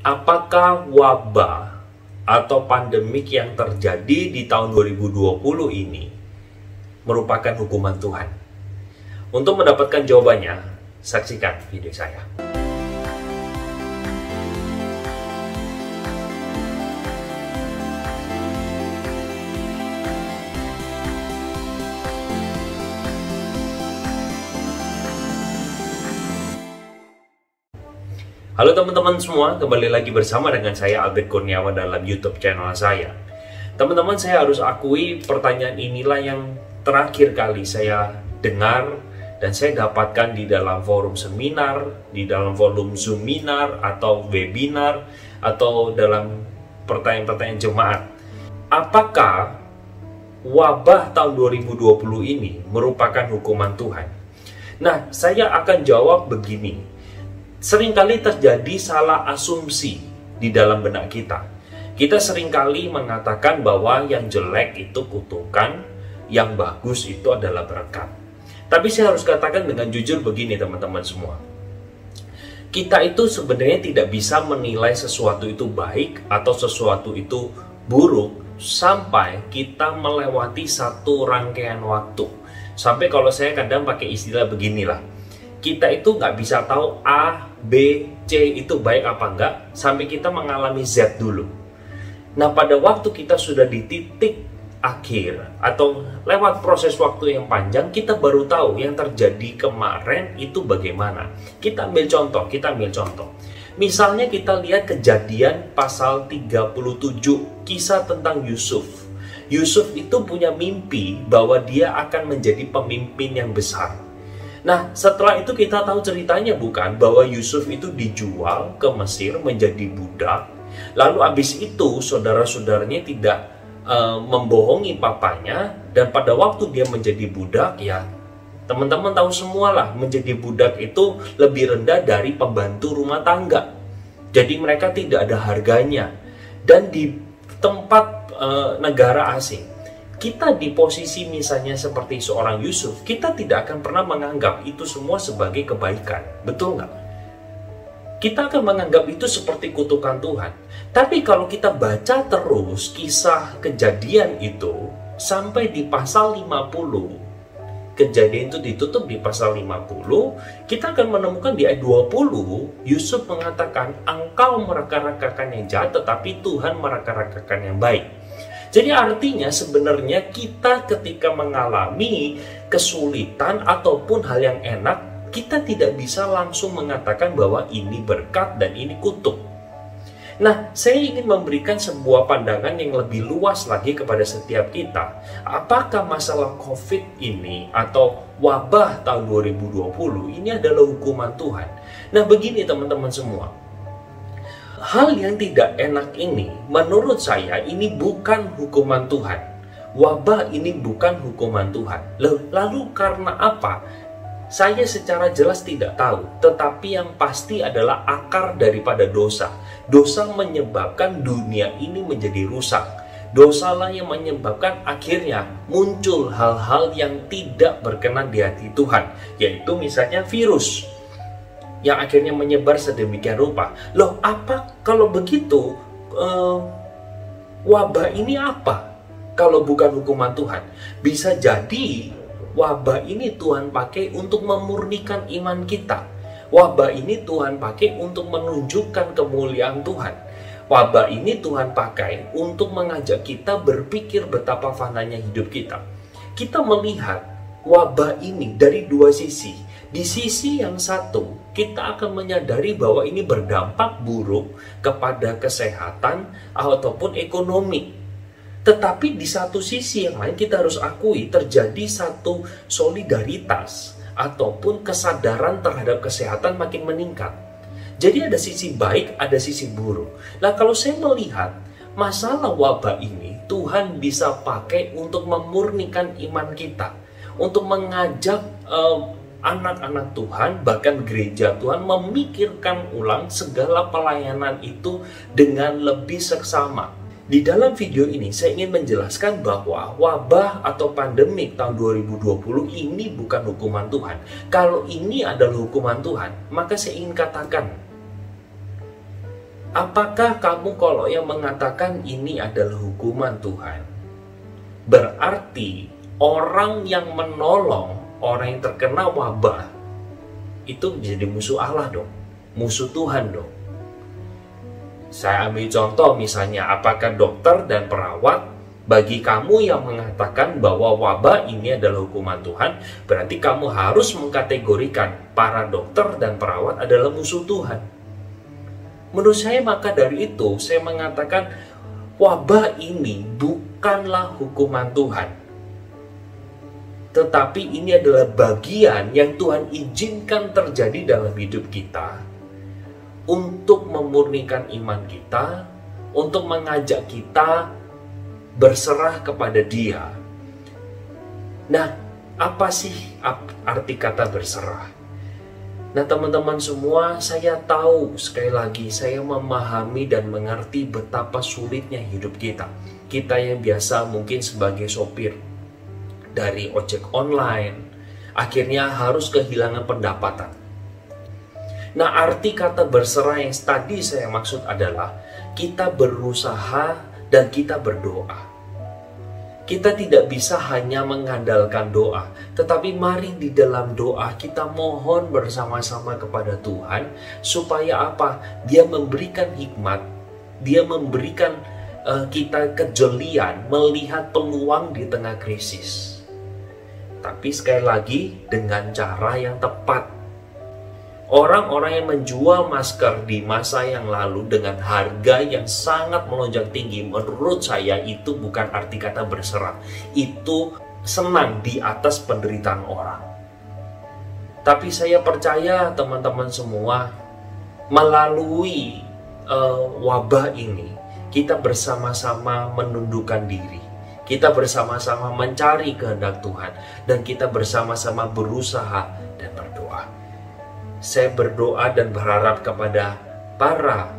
apakah wabah atau pandemik yang terjadi di tahun 2020 ini merupakan hukuman Tuhan? Untuk mendapatkan jawabannya, saksikan video saya. Halo teman-teman semua, kembali lagi bersama dengan saya Albert Kurniawan dalam YouTube channel saya. Teman-teman, saya harus akui pertanyaan inilah yang terakhir kali saya dengar dan saya dapatkan di dalam forum seminar, di dalam forum Zoominar atau webinar, atau dalam pertanyaan-pertanyaan jemaat. Apakah wabah tahun 2020 ini merupakan hukuman Tuhan? Nah, saya akan jawab begini. Seringkali terjadi salah asumsi di dalam benak kita. Kita seringkali mengatakan bahwa yang jelek itu kutukan, yang bagus itu adalah berkat. Tapi saya harus katakan dengan jujur begini teman-teman semua. Kita itu sebenarnya tidak bisa menilai sesuatu itu baik atau sesuatu itu buruk sampai kita melewati satu rangkaian waktu. Sampai kalau saya kadang pakai istilah beginilah. Kita itu nggak bisa tahu A, B, C itu baik apa enggak sampai kita mengalami Z dulu. Nah, pada waktu kita sudah di titik akhir atau lewat proses waktu yang panjang, kita baru tahu yang terjadi kemarin itu bagaimana. Kita ambil contoh. Misalnya kita lihat kejadian pasal 37, kisah tentang Yusuf. Yusuf itu punya mimpi bahwa dia akan menjadi pemimpin yang besar. Nah, setelah itu kita tahu ceritanya bukan bahwa Yusuf itu dijual ke Mesir menjadi budak. Lalu habis itu saudara-saudaranya tidak membohongi papanya, dan pada waktu dia menjadi budak, ya teman-teman tahu semualah, menjadi budak itu lebih rendah dari pembantu rumah tangga. Jadi mereka tidak ada harganya. Dan di tempat negara asing, kita di posisi misalnya seperti seorang Yusuf, kita tidak akan pernah menganggap itu semua sebagai kebaikan. Betul nggak? Kita akan menganggap itu seperti kutukan Tuhan. Tapi kalau kita baca terus kisah kejadian itu sampai di pasal 50, kejadian itu ditutup di pasal 50, kita akan menemukan di ayat 20, Yusuf mengatakan, engkau meraka-rakakan yang jahat, tetapi Tuhan meraka-rakakan yang baik. Jadi artinya sebenarnya kita ketika mengalami kesulitan ataupun hal yang enak, kita tidak bisa langsung mengatakan bahwa ini berkat dan ini kutuk. Nah, saya ingin memberikan sebuah pandangan yang lebih luas lagi kepada setiap kita. Apakah masalah COVID ini atau wabah tahun 2020 ini adalah hukuman Tuhan? Nah, begini teman-teman semua. Hal yang tidak enak ini, menurut saya, ini bukan hukuman Tuhan. Wabah ini bukan hukuman Tuhan. Lalu karena apa? Saya secara jelas tidak tahu. Tetapi yang pasti adalah akar daripada dosa. Dosa menyebabkan dunia ini menjadi rusak. Dosalah yang menyebabkan akhirnya muncul hal-hal yang tidak berkenan di hati Tuhan. Yaitu misalnya virus yang akhirnya menyebar sedemikian rupa. Loh, apa kalau begitu wabah ini apa kalau bukan hukuman Tuhan? Bisa jadi wabah ini Tuhan pakai untuk memurnikan iman kita. Wabah ini Tuhan pakai untuk menunjukkan kemuliaan Tuhan. Wabah ini Tuhan pakai untuk mengajak kita berpikir betapa fananya hidup kita. Kita melihat wabah ini dari dua sisi. Di sisi yang satu, kita akan menyadari bahwa ini berdampak buruk kepada kesehatan ataupun ekonomi. Tetapi di satu sisi yang lain kita harus akui terjadi satu solidaritas ataupun kesadaran terhadap kesehatan makin meningkat. Jadi ada sisi baik, ada sisi buruk. Nah, kalau saya melihat masalah wabah ini, Tuhan bisa pakai untuk memurnikan iman kita, untuk mengajak anak-anak Tuhan, bahkan gereja Tuhan memikirkan ulang segala pelayanan itu dengan lebih seksama. Di dalam video ini saya ingin menjelaskan bahwa wabah atau pandemik tahun 2020 ini bukan hukuman Tuhan. Kalau ini adalah hukuman Tuhan, maka saya ingin katakan Apakah kamu kalau yang mengatakan ini adalah hukuman Tuhan, berarti orang yang menolong orang yang terkena wabah itu menjadi musuh Allah dong, musuh Tuhan dong? Saya ambil contoh misalnya, apakah dokter dan perawat, bagi kamu yang mengatakan bahwa wabah ini adalah hukuman Tuhan, berarti kamu harus mengkategorikan para dokter dan perawat adalah musuh Tuhan. Menurut saya, maka dari itu saya mengatakan wabah ini bukanlah hukuman Tuhan, tetapi ini adalah bagian yang Tuhan izinkan terjadi dalam hidup kita untuk memurnikan iman kita, untuk mengajak kita berserah kepada Dia. Nah, apa sih arti kata berserah? Nah, teman-teman semua, saya tahu, sekali lagi saya memahami dan mengerti betapa sulitnya hidup kita. Kita yang biasa mungkin sebagai sopir dari ojek online, akhirnya harus kehilangan pendapatan. Nah, arti kata berserah yang tadi saya maksud adalah kita berusaha dan kita berdoa. Kita tidak bisa hanya mengandalkan doa, tetapi mari di dalam doa kita mohon bersama-sama kepada Tuhan supaya apa? Dia memberikan hikmat, Dia memberikan kita kejelian melihat peluang di tengah krisis. Tapi sekali lagi dengan cara yang tepat. Orang-orang yang menjual masker di masa yang lalu dengan harga yang sangat melonjak tinggi, menurut saya itu bukan arti kata berserah. Itu senang di atas penderitaan orang. Tapi saya percaya teman-teman semua, melalui wabah ini, kita bersama-sama menundukkan diri. Kita bersama-sama mencari kehendak Tuhan. Dan kita bersama-sama berusaha dan berdoa. Saya berdoa dan berharap kepada para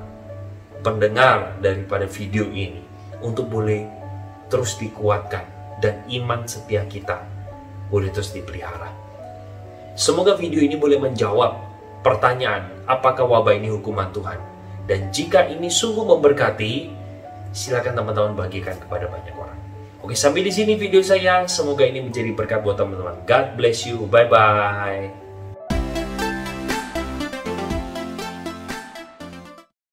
pendengar daripada video ini untuk boleh terus dikuatkan dan iman setia kita boleh terus dipelihara. Semoga video ini boleh menjawab pertanyaan, apakah wabah ini hukuman Tuhan? Dan jika ini sungguh memberkati, silakan teman-teman bagikan kepada banyak orang. Oke, sampai di sini video saya. Semoga ini menjadi berkat buat teman-teman. God bless you. Bye-bye.